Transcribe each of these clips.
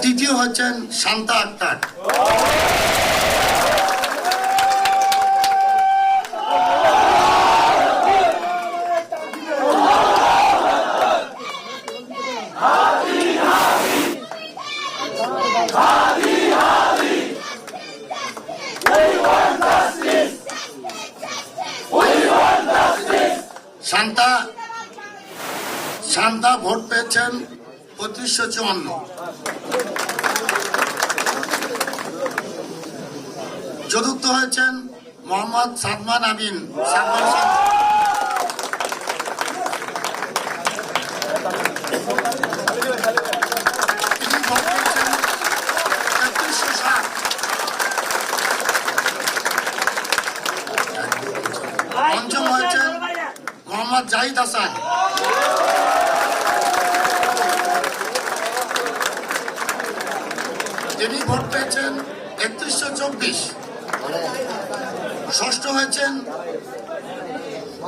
তৃতীয় হচ্ছেন শান্তা আক্তার। শান্তা ভোট পেয়েছেন ৩৫৫৪। চতুর্থ হয়েছেন মোহাম্মদ সাদমান আমিন। তিনি ভোট পেয়েছেন ৩৩৬০। পঞ্চম হয়েছেন মোহাম্মদ জাহিদ হাসান। তিনি ভোট পেয়েছেন ৩১২৪। ষষ্ঠ হয়েছেন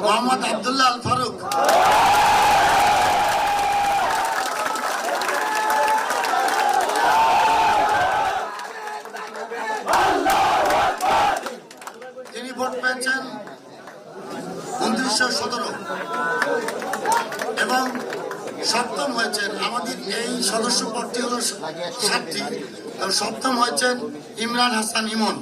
মোহাম্মদ আবদুল্লাহ আল ফারুক। তিনি ভোট পেয়েছেন ২৯১৭। এবং সপ্তম হয়েছেন, আমাদের এই সদস্য পদটি হল ৭টি, সপ্তম হয়েছেন ইমরান হাসান ইমন।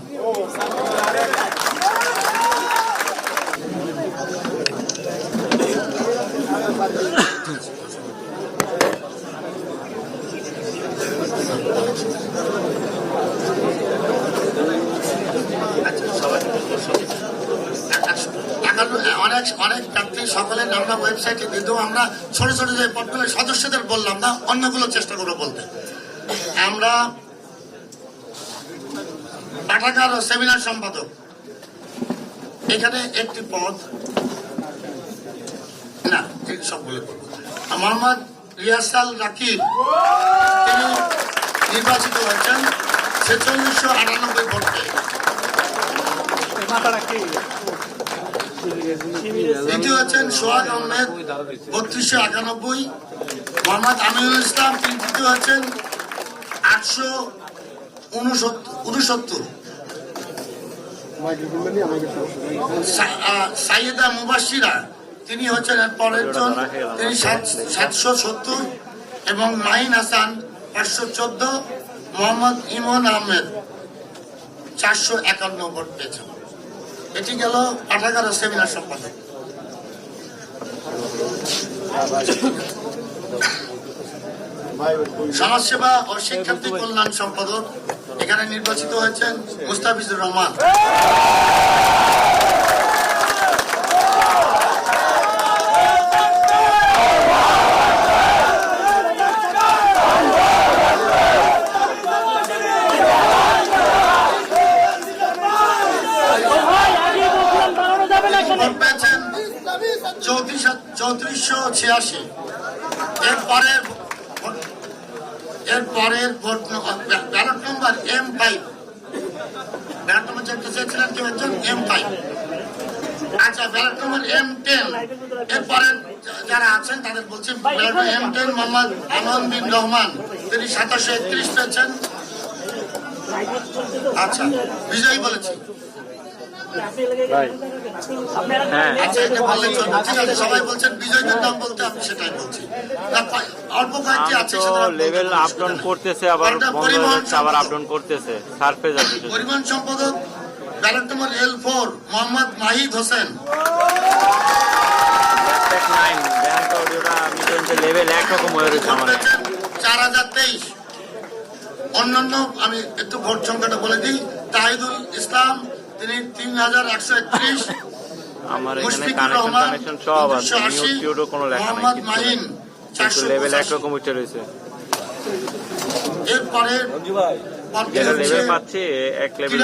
অনেক প্রার্থী সকলের আমরা ওয়েবসাইটে দিয়ে দেবো। আমরা ছোট ছোট যে পদগুলো সদস্যদের বললাম না, অন্যগুলো চেষ্টা করবো বলতে। আমরা পাঠাগার ও সেমিনার সম্পাদক, এখানে একটি পদ না, সবগুলো করবো। মোহাম্মদ রিয়াসাল রাকিব, তিনি নির্বাচিত হয়েছেন ৪৬৯৮ ভোট পেয়ে। দ্বিতীয় হচ্ছেন সোহাগ আহমেদ ৩২৯১। মোহাম্মদ আমিনুল ইসলাম, তিনি তৃতীয় হচ্ছেন ৮৬৯। সাইয়েদা মুবাশিরা, তিনি হচ্ছেন পরের জন, তিনি ৭৭০। এবং মাহিন হাসান ৫১৪। মোহাম্মদ ইমন আহমেদ ৪৫১ ভোট পেয়েছেন। এটি গেল পাঠাগার ও সেমিনার সম্পাদক। সমাজসেবা ও শিক্ষার্থী কল্যাণ সম্পাদক, এখানে নির্বাচিত হয়েছেন মুস্তাফিজুর রহমান। পেয়েছেন ৩৪৮৮। এরপরের ভোট ব্যালট নম্বর M5। ব্যালট নম্বর যেটা চেয়েছিলেন কেউ একজন M5। আচ্ছা, ব্যালট নম্বর M10। এরপরে যারা আছেন তাদের বলছি, ব্যালট M10 মোহাম্মদ আমান বিন রহমান, তিনি ২৭৩১ পেয়েছেন। আচ্ছা, বিজয়ী বলেছি। সবাই বলছেন বিজয়ীদের নাম বলতে, আমি সেটাই বলছি। অল্প কয়েকটি আছে লেভেল আপ ডাউন করতেছে, আবার আবার আপ ডাউন করতেছে, সারফেস আছে। পরিবহন সম্পাদক ব্যালট নম্বর L4 মোহাম্মদ মাহিদ হোসেন। লেভেল একরকম হয়ে রয়েছে আমাদের ৪০২৩। অন্যান্য আমি একটু ভোট সংখ্যাটা বলে দিই। তাহিদুল ইসলাম, তিনি ৩৮৩১। আমার এখানে কানেকশন সব আছে, মিউট কোনো লেখা নাই, মাহিন লেভেল একরকম উঠে রয়েছে। এরপরে লেভেল পাচ্ছি এক লেভেল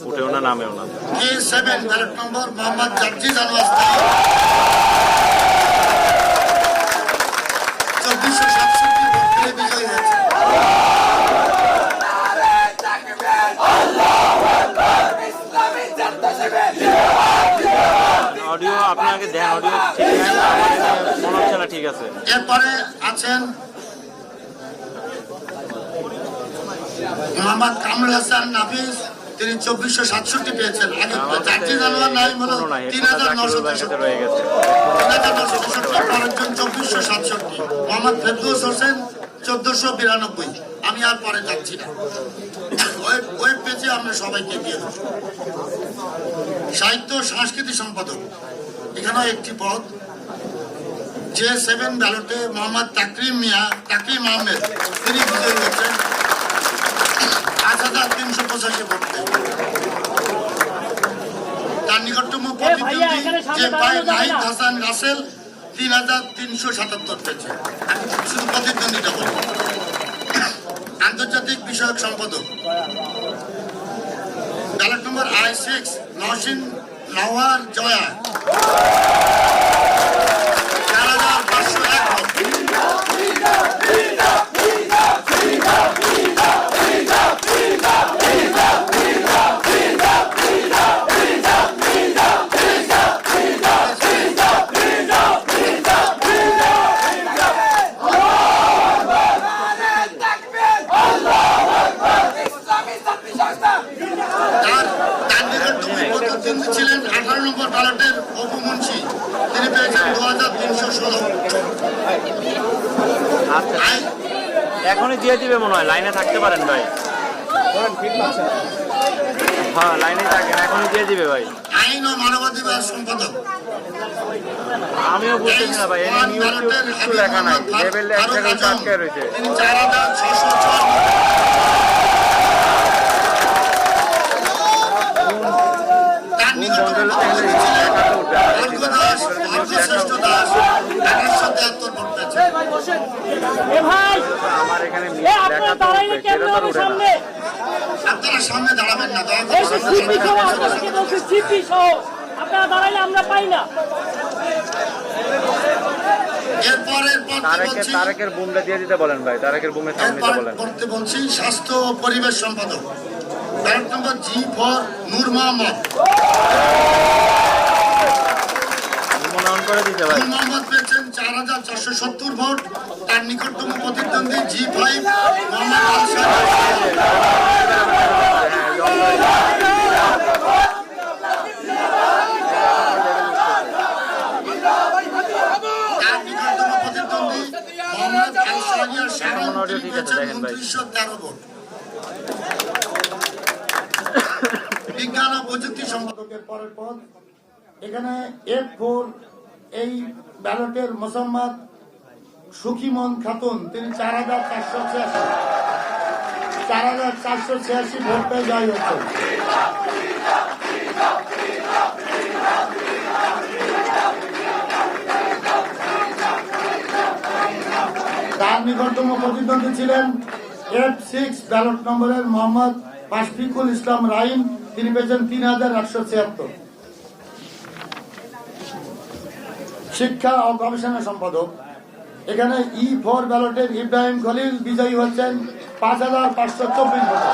উঠেও না, নামেও না। A7 ব্যালট নম্বর মোহাম্মদ জাজিদ আনোয়ার ২৪৬৭ ভোট পেয়ে বিজয়ী হয়েছে। অডিও আপনাকে দেন, অডিও ঠিক নাই, মনে হচ্ছে না ঠিক আছে। এরপরে আছেন মোহাম্মদ কামরুল হাসান নাফিস তিনি 2467 পেয়েছেন। আগে 4টি জানুয়ারি নাম হলো 3963 রয়ে গেছে। 3963 আরেকজন 2467। মোহাম্মদ ফেরদৌস হোসেন 1492। আমি আর পরে যাচ্ছি না, ওয়েব পেজে আমরা সবাইকে দিয়ে দেব। সাহিত্য সংস্কৃতি সম্পাদক এখানে একটি পদ, J7 ব্যালটে মোহাম্মদ তাকরিম আহমেদ তিনি বিজয়ী হচ্ছেন 5385 ভোট পেয়ে। তার নিকটতম প্রতিদ্বন্দ্বী নাহিদ হাসান রাসেল 3377 পেয়েছে। আমি শুধু প্রতিদ্বন্দ্বীটা বলবো। আন্তর্জাতিক বিষয়ক সম্পাদক ব্যালট নম্বর I6 নওশিন নওয়ার জয়া 4501 ভোট। ছিলেন 18 নম্বর ব্যালটের অপু মুন্সি, তিনি পেয়েছেন 2316। এখনই দিয়ে দিবে মনে হয়, লাইনে থাকতে পারেন ভাই। হ্যাঁ লাইনে থাকেন, এখনই দিয়ে দিবে ভাই। আইন ও মানবাধিকার সম্পাদক আমিও বুঝতেছি না ভাই, কিছু লেখা নাই, লেভেল এক জায়গায় আটকে রয়েছে। তিনি 4606 আমার এখানে আপনারা সামনে দাঁড়াবেন না, আপনারা দাঁড়াইলে আমরা পাই না। তারেকের বুমটা দিয়ে দিতে বলেন ভাই, তারেকের বুমের সামনে দিতে বলেন। করতে বলছি স্বাস্থ্য ও পরিবেশ সম্পাদক ব্যালট নম্বর G4 নূর মোহাম্মদ। মনোনয়ন করে দিতে ভাই। নূর মোহাম্মদ পেয়েছেন 4470 ভোট। তার নিকটতম প্রতিদ্বন্দ্বী G5 মোহাম্মদ বিজ্ঞান ও প্রযুক্তি সম্পাদকের পরের পদ এখানে F4 এই ব্যালটের মোসাম্মদ সুখিমন খাতুন তিনি 4486 ভোট পেয়ে জয়ী হচ্ছেন। তার নিকটতম প্রতিদ্বন্দ্বী ছিলেন F6 ব্যালট নম্বরের মোহাম্মদ আশফিকুল ইসলাম রাহিম, তিনি পেয়েছেন 3176। শিক্ষা ও গবেষণা সম্পাদক এখানে E4 ব্যালটের ইব্রাহিম খলিল বিজয়ী হচ্ছেন 5524 ভোটে।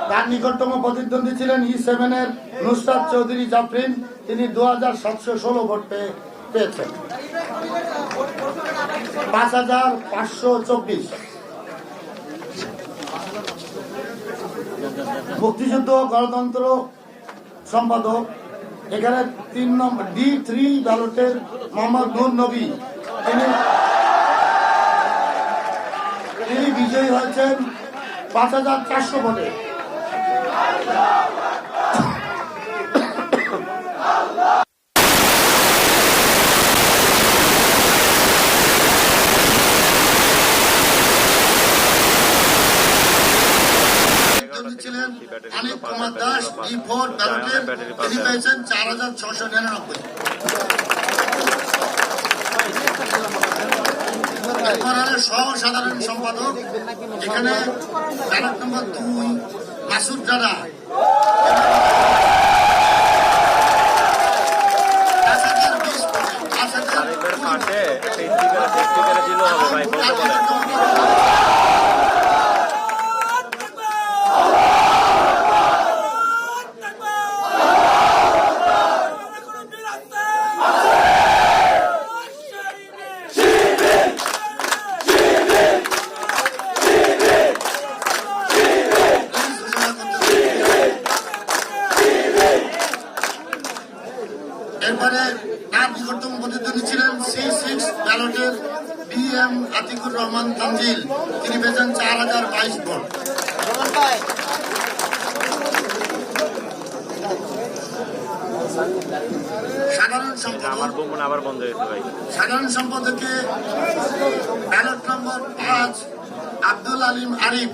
তার নিকটতম প্রতিদ্বন্দ্বী ছিলেন E7 এর নুসরাত চৌধুরী জাফরিন, তিনি 2716 ভোট পেয়েছেন। 5524। মুক্তিযুদ্ধ গণতন্ত্র সম্পাদক এখানে 3 নম্বর D3 ব্যালটের মোহাম্মদ নূর নবী, তিনি বিজয়ী হয়েছেন 5400 ভোটে। ছিলেন অনিক কুমার দাস E4 ব্যালটের, তিনি পেয়েছেন 4699। সহ সাধারণ সম্পাদক এখানে ব্যালট নম্বর 2 মাসুদ রানা 5020 বোর্ডের পাশে একটা স্টিকারে দিলেও হবে ভাই, বলতে বলেন। এরপরে তার নিকটতম প্রতিদ্বন্দ্বী ছিলেন C6 ব্যালটের BM আতিকুর রহমান তানজিল, তিনি পেয়েছেন 4022 ভোট। সাধারণ আমার সম্পাদক বোন আবার বন্ধ হয়েছে ভাই। সাধারণ সম্পাদকে ব্যালট নম্বর 5 আব্দুল আলিম আরিফ,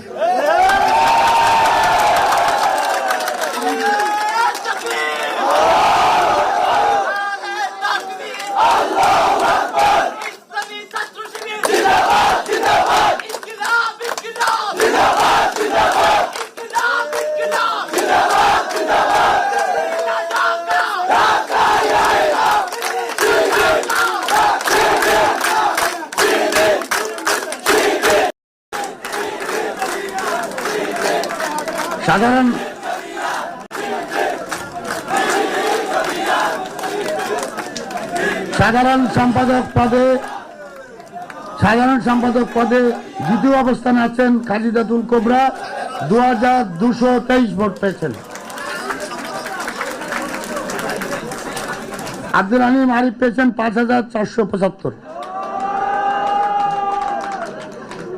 সাধারণ সম্পাদক পদে দ্বিতীয় অবস্থানে আছেন খালিদাতুল কোবরা, 2223 ভোট পেয়েছেন। আব্দুল আলিম আরিফ পেয়েছেন 5475।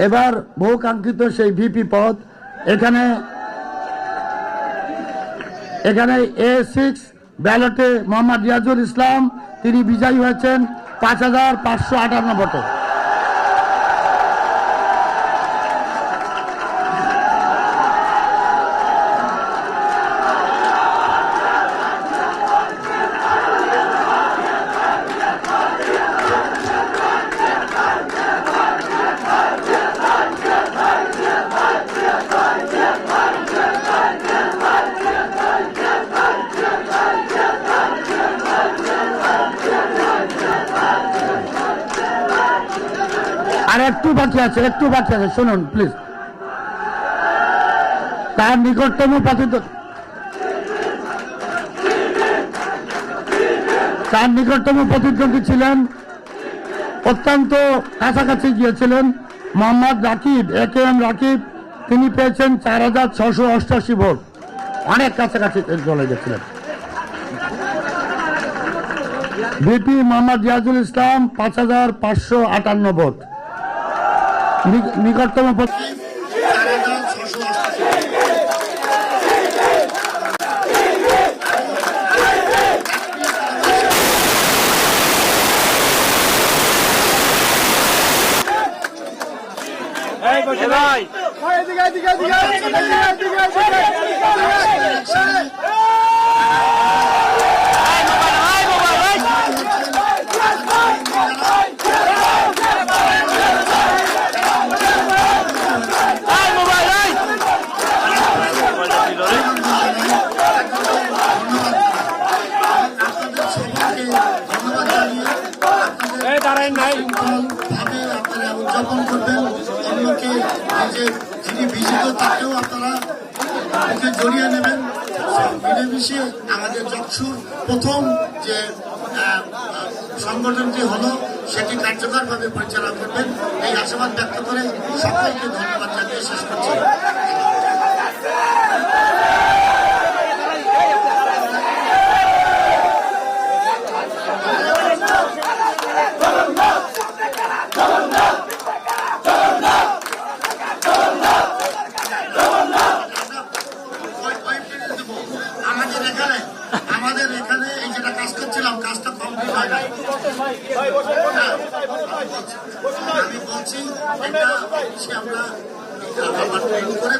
এবার বহু কাঙ্ক্ষিত সেই ভিপি পদ, এখানে A6 ব্যালটে মোহাম্মদ রিয়াজুল ইসলাম, তিনি বিজয়ী হয়েছেন 5558 ভোটে। আর একটু বাকি আছে, শুনুন প্লিজ। তার নিকটতম প্রতিদ্বন্দ্বী ছিলেন, অত্যন্ত কাছাকাছি গিয়েছিলেন, মোহাম্মদ রাকিব, AKM রাকিব, তিনি পেয়েছেন 4688 ভোট, অনেক কাছাকাছি চলে গেছিলেন। ভিপি মোহাম্মদ রিয়াজুল ইসলাম 5558 ভোট, নিকটতম উদযাপন করবেন, অন্যকে যিনি বিজিত তাকেও আপনারা জড়িয়ে নেবেন। মিলেমিশে আমাদের যক্ষুর প্রথম যে সংগঠনটি হলো সেটি কার্যকরভাবে পরিচালনা করবেন, এই আশাবাদ ব্যক্ত করে সকলকে ধন্যবাদ জানিয়ে শেষ করছি। আমাদের এখানে এই যেটা কাজ করছিলাম, কাজটা কমপ্লিট হয় না। আমি বলছি এটা আমরা ট্রেনিং করে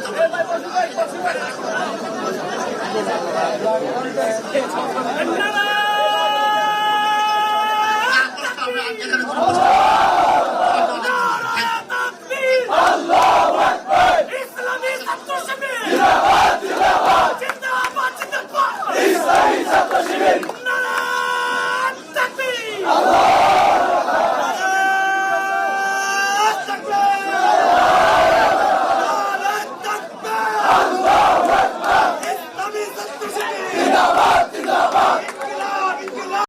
জিন্দাবাদ